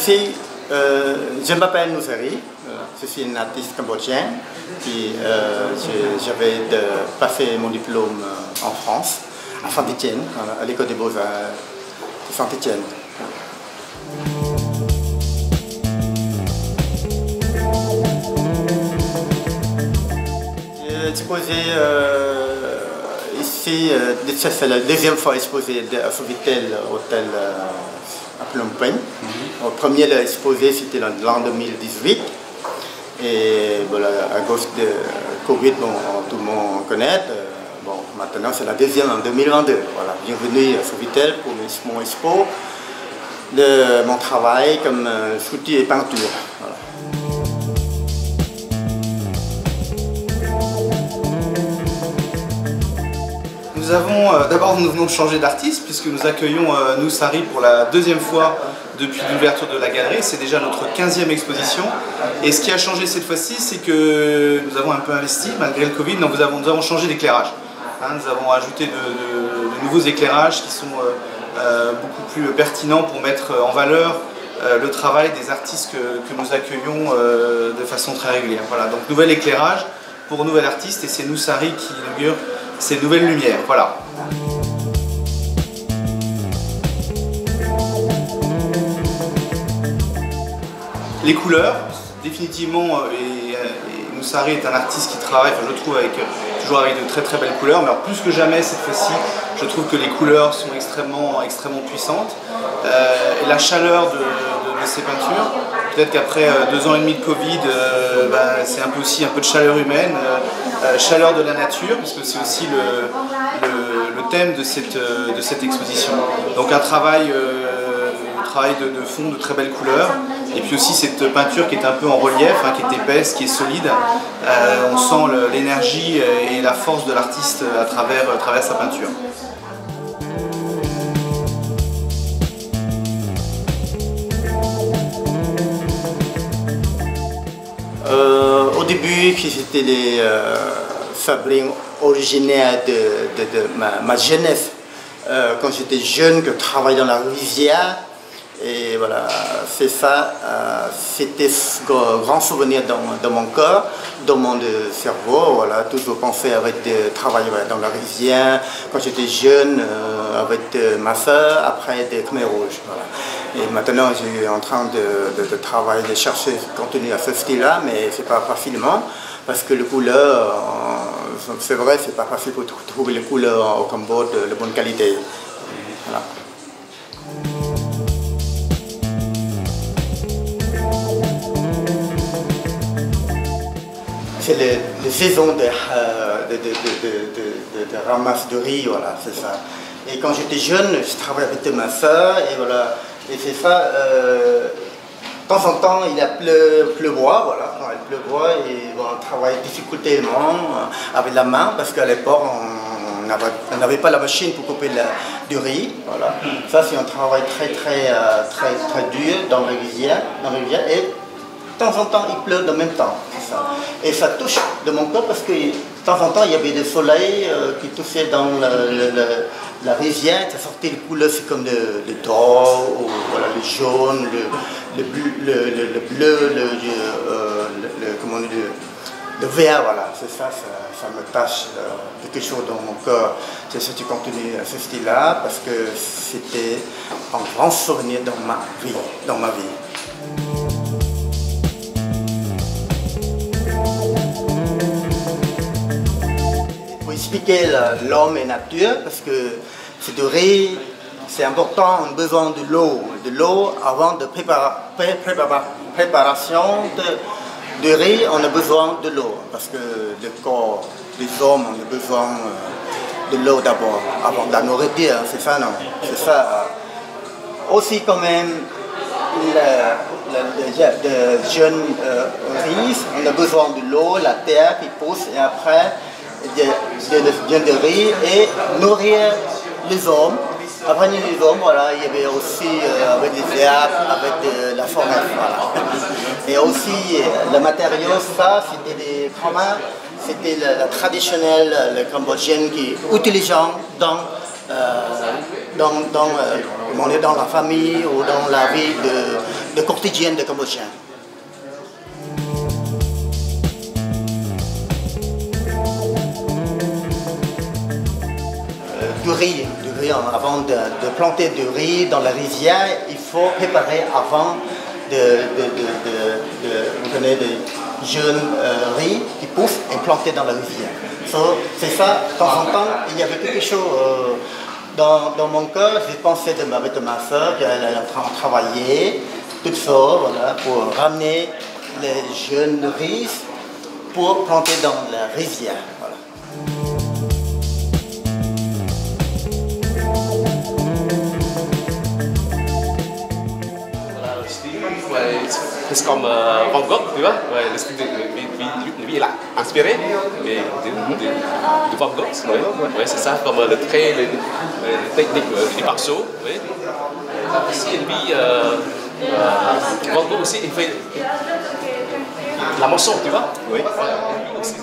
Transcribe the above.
Je m'appelle Nusari, je suis un artiste cambodgien. J'avais passé mon diplôme en France, à Saint-Étienne, à l'école des beaux-arts de Saint-Étienne. J'ai exposé ici, c'est la deuxième fois exposé à Sofitel Hôtel à Phnom Penh. Le premier exposé c'était l'an 2018. Et voilà, à cause de Covid, bon, tout le monde connaît. Bon, maintenant c'est la deuxième en 2022. Voilà, bienvenue à Sofitel pour mon expo de mon travail comme sculpture et peinture. Voilà. Nous avons, d'abord nous venons de changer d'artiste puisque nous accueillons Nusari pour la deuxième fois depuis l'ouverture de la galerie. C'est déjà notre 15e exposition. Et ce qui a changé cette fois-ci, c'est que nous avons un peu investi malgré le Covid. Donc nous avons changé d'éclairage. Nous avons ajouté de nouveaux éclairages qui sont beaucoup plus pertinents pour mettre en valeur le travail des artistes que nous accueillons de façon très régulière. Voilà, donc nouvel éclairage pour nouvel artiste et c'est Nusari qui inaugure ces nouvelles lumières. Voilà. Les couleurs, définitivement, Nusari est un artiste qui travaille, enfin, je trouve, toujours avec de très très belles couleurs, mais alors, plus que jamais cette fois-ci, je trouve que les couleurs sont extrêmement puissantes. Et la chaleur de ces peintures, peut-être qu'après 2 ans et demi de Covid, c'est aussi un peu de chaleur humaine, chaleur de la nature, parce que c'est aussi le thème de cette exposition. Donc un travail de fond, de très belles couleurs, et puis aussi cette peinture qui est un peu en relief, qui est épaisse, qui est solide. On sent l'énergie et la force de l'artiste à travers sa peinture. Au début, c'était des fabriques originaires de ma jeunesse. Quand j'étais jeune, que je travaillais dans la rivière. Et voilà, c'est ça, c'était un grand souvenir dans mon cœur, dans mon cerveau. Voilà, toujours pensé avec de travailler dans la rivière. Quand j'étais jeune, avec ma soeur, après des Khmer rouges. Voilà. Et maintenant, je suis en train de travailler, de chercher, continuer à ce style-là, mais c'est pas facilement, parce que les couleurs, c'est vrai, c'est pas facile pour trouver les couleurs au Cambodge de bonne qualité. Voilà. C'est les saisons de ramasse de riz, voilà, c'est ça. Et quand j'étais jeune, je travaillais avec ma soeur, et voilà, et c'est ça, de temps en temps, il a pleuvoit, voilà, il pleuvoit, et bon, on travaille difficilement avec la main, parce qu'à l'époque, on n'avait pas la machine pour couper du riz, voilà. Ça, c'est un travail très dur dans la rivière, et de temps en temps, il pleut en même temps. Ça. Et ça touche de mon corps parce que de temps en temps, il y avait des soleils qui touchaient dans la rivière. Ça sortait les couleurs, c'est comme le doré, ou voilà, le jaune, le bleu, le vert. Voilà. C'est ça, ça me tâche quelque chose dans mon corps. C'est ça, tu continues à ce style-là parce que c'était un grand souvenir dans ma vie. Expliquer l'homme et la nature parce que c'est de riz, c'est important, on a besoin de l'eau avant de préparation de riz, on a besoin de l'eau parce que le corps des hommes on a besoin de l'eau d'abord avant de la nourriture, c'est ça non, c'est ça. Aussi quand même de jeunes riz, on a besoin de l'eau, la terre qui pousse et après de riz et nourrir les hommes. Après les hommes, voilà, il y avait aussi avec des herbes, avec la forêt. Voilà. Et aussi le matériau, ça, c'était des communs, c'était la traditionnelle cambodgienne qui est utilisant dans on est dans la famille ou dans la vie le quotidien des Cambodgiens. Du riz, avant de planter du riz dans la rizière, il faut préparer avant vous connaissez des jeunes riz qui poussent et plantés dans la rizière. C'est ça, de temps en temps, il y avait quelque chose dans mon cœur, j'ai pensé de ma soeur, qu'elle est en train de travailler, toute seule, voilà, pour ramener les jeunes riz pour planter dans la rizière. Voilà. C'est comme Van Gogh, tu vois, le style lui, il a inspiré de Van Gogh, ouais, c'est ça, comme le trait, les techniques du pinceau. Ouais. Aussi, lui, Van Gogh aussi, il fait la moisson, tu vois. Oui. Lui aussi,